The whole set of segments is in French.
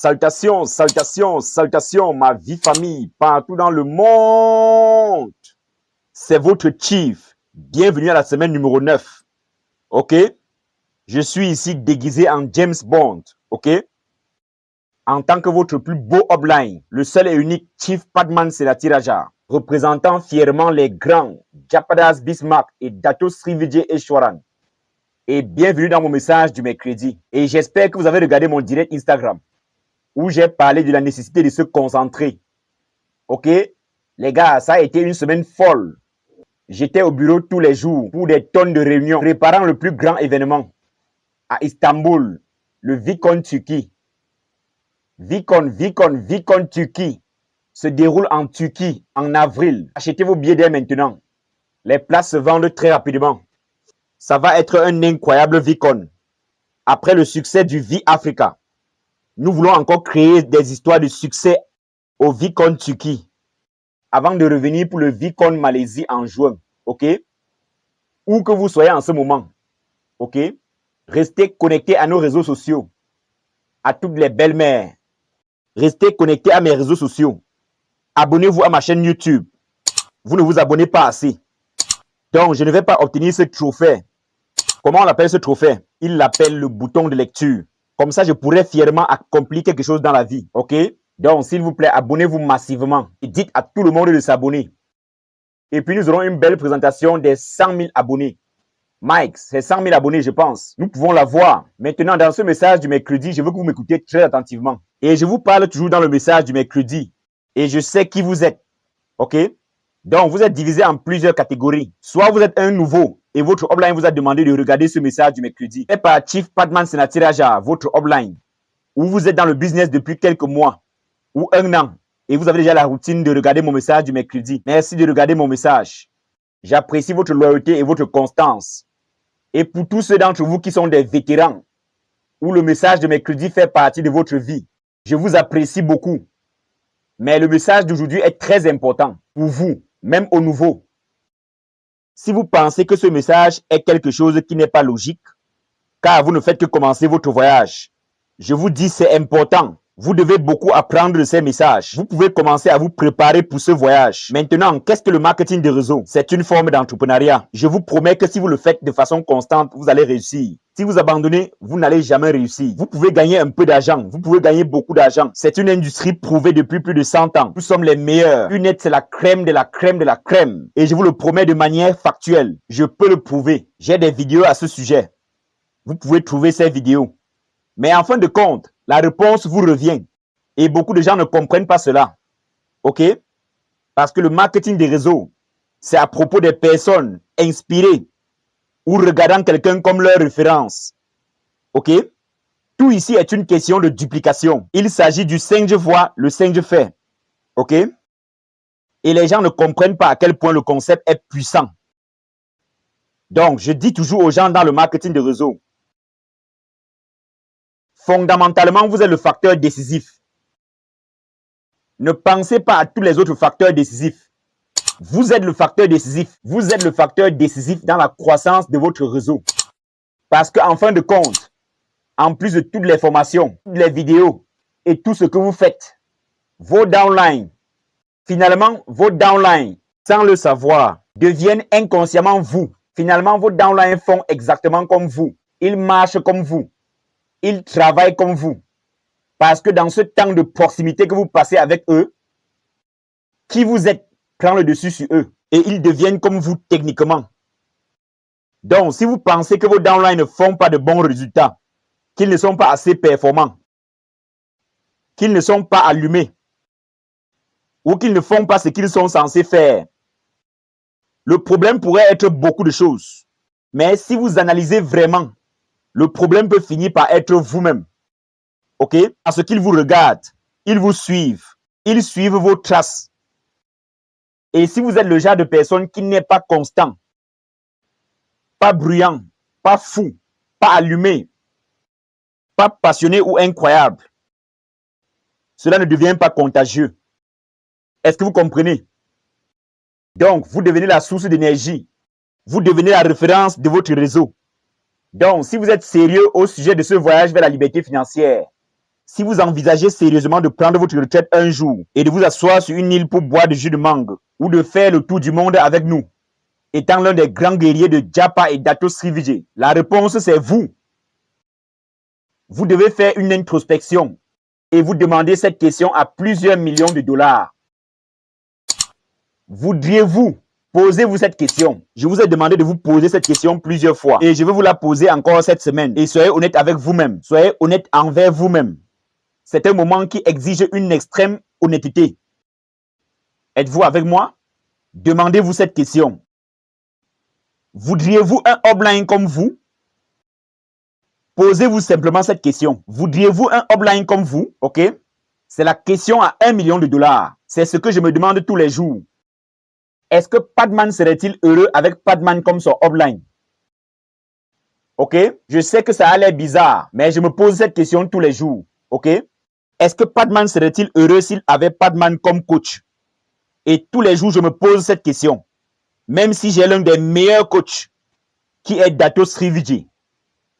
Salutations, salutations, salutations, ma vie famille, partout dans le monde. C'est votre Chief. Bienvenue à la semaine numéro 9. Ok? Je suis ici déguisé en James Bond. Ok? En tant que votre plus beau upline, le seul et unique Chief Padman Senati Raja, représentant fièrement les grands Japadas Bismarck et Dato Srivijay Eshwaran. Et bienvenue dans mon message du mercredi. Et j'espère que vous avez regardé mon direct Instagram, où j'ai parlé de la nécessité de se concentrer. Ok? Les gars, ça a été une semaine folle. J'étais au bureau tous les jours pour des tonnes de réunions, préparant le plus grand événement à Istanbul, le VidCon Turquie. VidCon Turquie se déroule en Turquie en avril. Achetez vos billets dès maintenant. Les places se vendent très rapidement. Ça va être un incroyable VidCon. Après le succès du V-Africa, nous voulons encore créer des histoires de succès au VidCon Turquie avant de revenir pour le VidCon Malaisie en juin. Ok? Où que vous soyez en ce moment. Ok? Restez connectés à nos réseaux sociaux. À toutes les belles-mères. Restez connectés à mes réseaux sociaux. Abonnez-vous à ma chaîne YouTube. Vous ne vous abonnez pas assez. Donc, je ne vais pas obtenir ce trophée. Comment on appelle ce trophée? Il l'appelle le bouton de lecture. Comme ça, je pourrais fièrement accomplir quelque chose dans la vie. Ok? Donc, s'il vous plaît, abonnez-vous massivement. Et dites à tout le monde de s'abonner. Et puis, nous aurons une belle présentation des 100 000 abonnés. Mike, c'est 100 000 abonnés, je pense. Nous pouvons la voir. Maintenant, dans ce message du mercredi, je veux que vous m'écoutiez très attentivement. Et je vous parle toujours dans le message du mercredi. Et je sais qui vous êtes. Ok? Donc, vous êtes divisé en plusieurs catégories. Soit vous êtes un nouveau et votre upline vous a demandé de regarder ce message du mercredi. C'est par Chief Padman Senati Raja, votre upline. Ou vous êtes dans le business depuis quelques mois ou un an et vous avez déjà la routine de regarder mon message du mercredi. Merci de regarder mon message. J'apprécie votre loyauté et votre constance. Et pour tous ceux d'entre vous qui sont des vétérans, où le message de mercredi fait partie de votre vie, je vous apprécie beaucoup. Mais le message d'aujourd'hui est très important pour vous, même aux nouveaux. Si vous pensez que ce message est quelque chose qui n'est pas logique, car vous ne faites que commencer votre voyage, je vous dis c'est important. Vous devez beaucoup apprendre de ces messages. Vous pouvez commencer à vous préparer pour ce voyage. Maintenant, qu'est-ce que le marketing de réseau? C'est une forme d'entrepreneuriat. Je vous promets que si vous le faites de façon constante, vous allez réussir. Si vous abandonnez, vous n'allez jamais réussir. Vous pouvez gagner un peu d'argent. Vous pouvez gagner beaucoup d'argent. C'est une industrie prouvée depuis plus de 100 ans. Nous sommes les meilleurs. Unet, c'est la crème de la crème de la crème. Et je vous le promets de manière factuelle. Je peux le prouver. J'ai des vidéos à ce sujet. Vous pouvez trouver ces vidéos. Mais en fin de compte, la réponse vous revient. Et beaucoup de gens ne comprennent pas cela. Ok? Parce que le marketing des réseaux, c'est à propos des personnes inspirées ou regardant quelqu'un comme leur référence. Ok? Tout ici est une question de duplication. Il s'agit du 5 je vois, le 5 je fais. Ok? Et les gens ne comprennent pas à quel point le concept est puissant. Donc, je dis toujours aux gens dans le marketing des réseaux, fondamentalement, vous êtes le facteur décisif. Ne pensez pas à tous les autres facteurs décisifs. Vous êtes le facteur décisif. Vous êtes le facteur décisif dans la croissance de votre réseau. Parce qu'en fin de compte, en plus de toutes les formations, toutes les vidéos et tout ce que vous faites, vos downlines, finalement, vos downlines, sans le savoir, deviennent inconsciemment vous. Finalement, vos downlines font exactement comme vous. Ils marchent comme vous. Ils travaillent comme vous. Parce que dans ce temps de proximité que vous passez avec eux, qui vous êtes prend le dessus sur eux. Et ils deviennent comme vous techniquement. Donc, si vous pensez que vos downlines ne font pas de bons résultats, qu'ils ne sont pas assez performants, qu'ils ne sont pas allumés, ou qu'ils ne font pas ce qu'ils sont censés faire, le problème pourrait être beaucoup de choses. Mais si vous analysez vraiment, le problème peut finir par être vous-même. Ok? Parce qu'ils vous regardent, ils vous suivent, ils suivent vos traces. Et si vous êtes le genre de personne qui n'est pas constant, pas bruyant, pas fou, pas allumé, pas passionné ou incroyable, cela ne devient pas contagieux. Est-ce que vous comprenez? Donc, vous devenez la source d'énergie. Vous devenez la référence de votre réseau. Donc, si vous êtes sérieux au sujet de ce voyage vers la liberté financière, Si vous envisagez sérieusement de prendre votre retraite un jour et de vous asseoir sur une île pour boire du jus de mangue ou de faire le tour du monde avec nous, étant l'un des grands guerriers de Japa et Dato Sri Vijay, la réponse c'est vous. Vous devez faire une introspection et vous demander cette question à plusieurs millions de dollars. Voudriez-vous? Posez-vous cette question. Je vous ai demandé de vous poser cette question plusieurs fois et je vais vous la poser encore cette semaine. Et soyez honnête avec vous-même. Soyez honnête envers vous-même. C'est un moment qui exige une extrême honnêteté. Êtes-vous avec moi? Demandez-vous cette question. Voudriez-vous un upline comme vous? Posez-vous simplement cette question. Voudriez-vous un upline comme vous? Ok? C'est la question à 1 million de dollars. C'est ce que je me demande tous les jours. Est-ce que Padman serait-il heureux avec Padman comme son upline? Ok? Je sais que ça a l'air bizarre, mais je me pose cette question tous les jours. Ok? Est-ce que Padman serait-il heureux s'il avait Padman comme coach? Et tous les jours, je me pose cette question. Même si j'ai l'un des meilleurs coachs, qui est Dato Sri Vijay.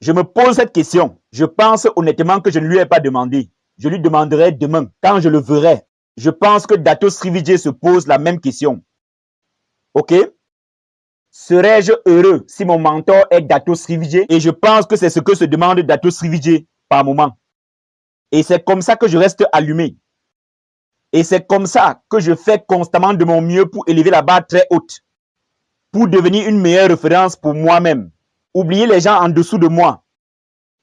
Je me pose cette question. Je pense honnêtement que je ne lui ai pas demandé. Je lui demanderai demain, quand je le verrai. Je pense que Dato Sri Vijay se pose la même question. Ok? Serais-je heureux si mon mentor est Dato Sri Vijay? Et je pense que c'est ce que se demande Dato Sri Vijay par moment. Et c'est comme ça que je reste allumé. Et c'est comme ça que je fais constamment de mon mieux pour élever la barre très haute. Pour devenir une meilleure référence pour moi-même. Oubliez les gens en dessous de moi.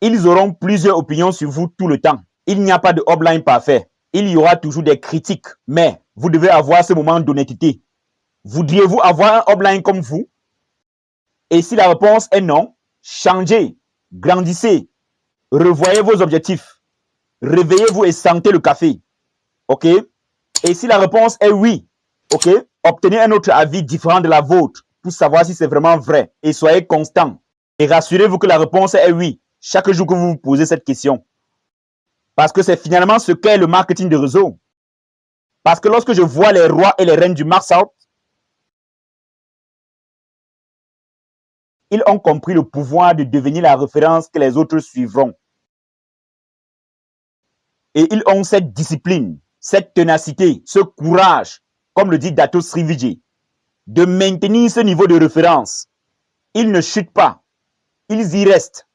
Ils auront plusieurs opinions sur vous tout le temps. Il n'y a pas de upline parfait. Il y aura toujours des critiques. Mais vous devez avoir ce moment d'honnêteté. Voudriez-vous avoir un upline comme vous? Et si la réponse est non, changez, grandissez, revoyez vos objectifs, réveillez-vous et sentez le café. Ok? Et si la réponse est oui, ok? Obtenez un autre avis différent de la vôtre pour savoir si c'est vraiment vrai. Et soyez constant. Et rassurez-vous que la réponse est oui chaque jour que vous vous posez cette question. Parce que c'est finalement ce qu'est le marketing de réseau. Parce que lorsque je vois les rois et les reines du Max Out, ils ont compris le pouvoir de devenir la référence que les autres suivront. Et ils ont cette discipline, cette ténacité, ce courage, comme le dit Dato Sri Vijay, de maintenir ce niveau de référence. Ils ne chutent pas, ils y restent.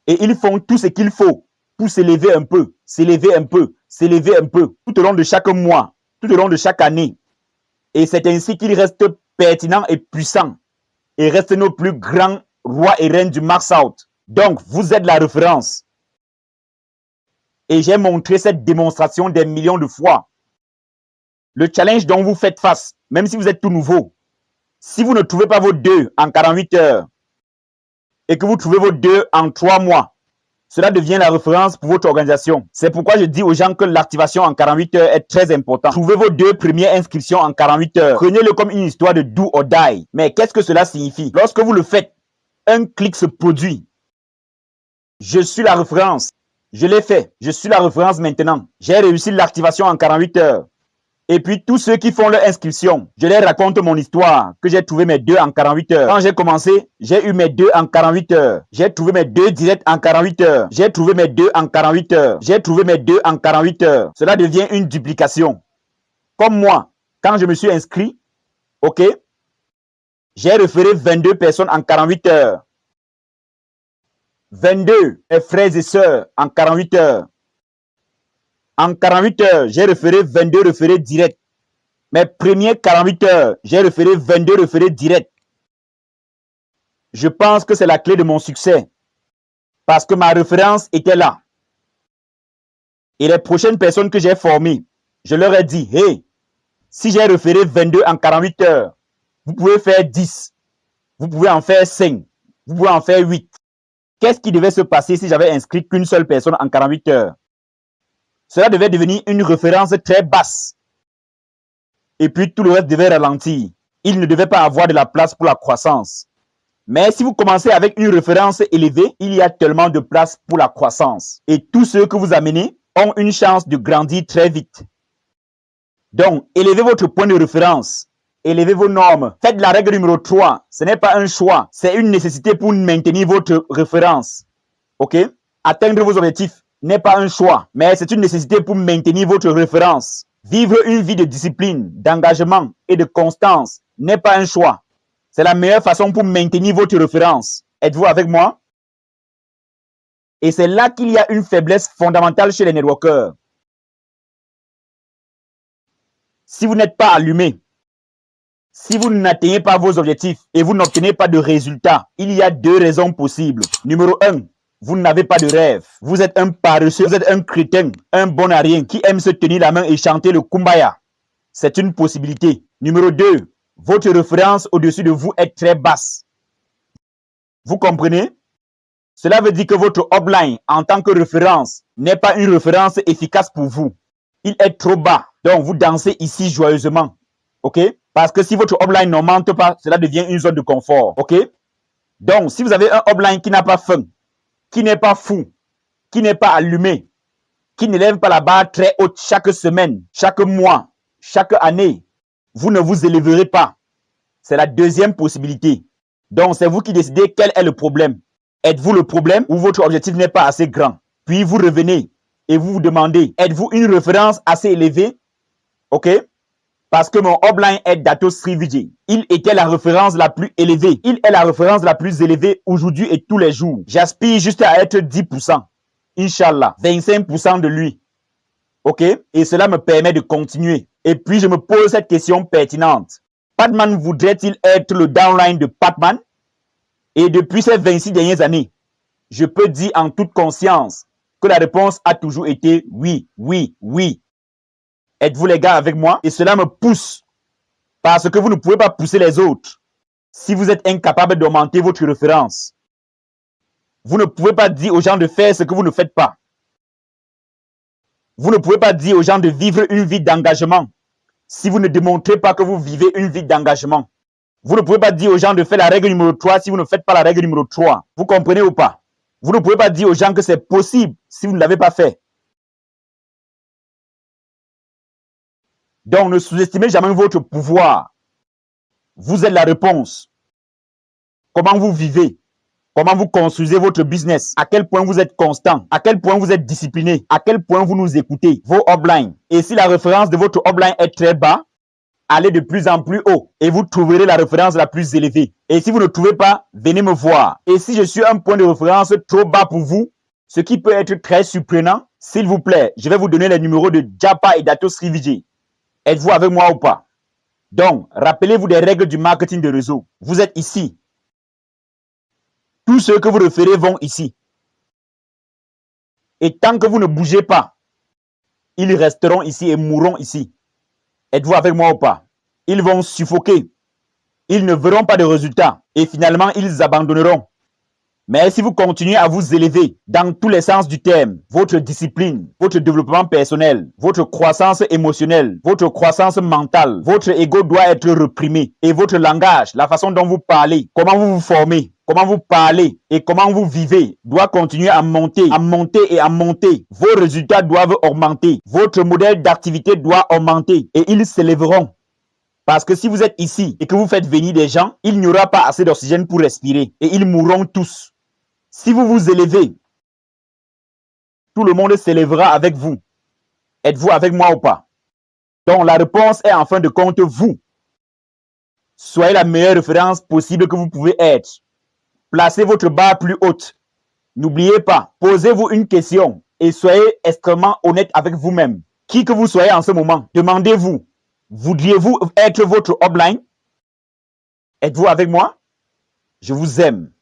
Et ils font tout ce qu'il faut pour s'élever un peu, s'élever un peu, s'élever un peu, tout au long de chaque mois, tout au long de chaque année. Et c'est ainsi qu'ils restent pertinents et puissants. Et restent nos plus grands rois et reines du Max Out. Donc, vous êtes la référence. Et j'ai montré cette démonstration des millions de fois. Le challenge dont vous faites face, même si vous êtes tout nouveau, si vous ne trouvez pas vos 2 en 48 heures et que vous trouvez vos 2 en 3 mois, cela devient la référence pour votre organisation. C'est pourquoi je dis aux gens que l'activation en 48 heures est très importante. Trouvez vos 2 premières inscriptions en 48 heures. Prenez-le comme une histoire de do or die. Mais qu'est-ce que cela signifie? Lorsque vous le faites, un clic se produit. Je suis la référence. Je l'ai fait. Je suis la référence maintenant. J'ai réussi l'activation en 48 heures. Et puis, tous ceux qui font leur inscription, je leur raconte mon histoire, que j'ai trouvé mes 2 en 48 heures. Quand j'ai commencé, j'ai eu mes 2 en 48 heures. J'ai trouvé mes 2 directs en 48 heures. J'ai trouvé mes 2 en 48 heures. J'ai trouvé mes 2 en 48 heures. Cela devient une duplication. Comme moi, quand je me suis inscrit, ok, j'ai référé 22 personnes en 48 heures. 22 mes frères et sœurs en 48 heures. En 48 heures, j'ai référé 22 référés directs. Mes premiers 48 heures, j'ai référé 22 référés directs. Je pense que c'est la clé de mon succès. Parce que ma référence était là. Et les prochaines personnes que j'ai formées, je leur ai dit, hey, si j'ai référé 22 en 48 heures, vous pouvez faire 10. Vous pouvez en faire 5. Vous pouvez en faire 8. Qu'est-ce qui devait se passer si j'avais inscrit qu'une seule personne en 48 heures? Cela devait devenir une référence très basse. Et puis tout le reste devait ralentir. Il ne devait pas avoir de la place pour la croissance. Mais si vous commencez avec une référence élevée, il y a tellement de place pour la croissance. Et tous ceux que vous amenez ont une chance de grandir très vite. Donc, élevez votre point de référence. Élevez vos normes. Faites la règle numéro 3. Ce n'est pas un choix. C'est une nécessité pour maintenir votre référence. Ok? Atteindre vos objectifs. n'est pas un choix, mais c'est une nécessité pour maintenir votre référence. Vivre une vie de discipline, d'engagement et de constance n'est pas un choix. C'est la meilleure façon pour maintenir votre référence. Êtes-vous avec moi? Et c'est là qu'il y a une faiblesse fondamentale chez les networkers. Si vous n'êtes pas allumé, si vous n'atteignez pas vos objectifs et vous n'obtenez pas de résultats, il y a deux raisons possibles. Numéro 1, vous n'avez pas de rêve. Vous êtes un paresseux, vous êtes un crétin, un bon à rien qui aime se tenir la main et chanter le kumbaya. C'est une possibilité. Numéro 2, votre référence au-dessus de vous est très basse. Vous comprenez? Cela veut dire que votre upline en tant que référence n'est pas une référence efficace pour vous. Il est trop bas. Donc, vous dansez ici joyeusement. OK? Parce que si votre upline n'augmente pas, cela devient une zone de confort. OK? Donc, si vous avez un upline qui n'a pas faim, qui n'est pas fou, qui n'est pas allumé, qui ne lève pas la barre très haute chaque semaine, chaque mois, chaque année, vous ne vous élèverez pas. C'est la deuxième possibilité. Donc, c'est vous qui décidez quel est le problème. Êtes-vous le problème ou votre objectif n'est pas assez grand? Puis vous revenez et vous vous demandez, êtes-vous une référence assez élevée? OK? Parce que mon upline est Dato Sri Vijay. Il était la référence la plus élevée. Il est la référence la plus élevée aujourd'hui et tous les jours. J'aspire juste à être 10%. Inch'Allah, 25% de lui. OK? Et cela me permet de continuer. Et puis je me pose cette question pertinente. Patman voudrait-il être le downline de Patman? Et depuis ces 26 dernières années, je peux dire en toute conscience que la réponse a toujours été oui, oui, oui. Êtes-vous les gars avec moi? Et cela me pousse parce que vous ne pouvez pas pousser les autres si vous êtes incapable d'augmenter votre référence. Vous ne pouvez pas dire aux gens de faire ce que vous ne faites pas. Vous ne pouvez pas dire aux gens de vivre une vie d'engagement si vous ne démontrez pas que vous vivez une vie d'engagement. Vous ne pouvez pas dire aux gens de faire la règle numéro 3 si vous ne faites pas la règle numéro 3. Vous comprenez ou pas? Vous ne pouvez pas dire aux gens que c'est possible si vous ne l'avez pas fait. Donc, ne sous-estimez jamais votre pouvoir. Vous êtes la réponse. Comment vous vivez? Comment vous construisez votre business? À quel point vous êtes constant? À quel point vous êtes discipliné? À quel point vous nous écoutez? Vos uplines. Et si la référence de votre upline est très bas, allez de plus en plus haut et vous trouverez la référence la plus élevée. Et si vous ne trouvez pas, venez me voir. Et si je suis un point de référence trop bas pour vous, ce qui peut être très surprenant, s'il vous plaît, je vais vous donner les numéros de Japa et Dato Sri Vijay. Êtes-vous avec moi ou pas? Donc, rappelez-vous des règles du marketing de réseau. Vous êtes ici. Tous ceux que vous référez vont ici. Et tant que vous ne bougez pas, ils resteront ici et mourront ici. Êtes-vous avec moi ou pas? Ils vont suffoquer. Ils ne verront pas de résultats. Et finalement, ils abandonneront. Mais si vous continuez à vous élever dans tous les sens du terme, votre discipline, votre développement personnel, votre croissance émotionnelle, votre croissance mentale, votre ego doit être reprimé. Et votre langage, la façon dont vous parlez, comment vous vous formez, comment vous parlez et comment vous vivez doit continuer à monter, à monter et à monter. Vos résultats doivent augmenter. Votre modèle d'activité doit augmenter et ils s'élèveront. Parce que si vous êtes ici et que vous faites venir des gens, il n'y aura pas assez d'oxygène pour respirer et ils mourront tous. Si vous vous élevez, tout le monde s'élèvera avec vous. Êtes-vous avec moi ou pas? Donc la réponse est en fin de compte vous. Soyez la meilleure référence possible que vous pouvez être. Placez votre barre plus haute. N'oubliez pas, posez-vous une question et soyez extrêmement honnête avec vous-même. Qui que vous soyez en ce moment, demandez-vous, voudriez-vous être votre upline? Êtes-vous avec moi? Je vous aime.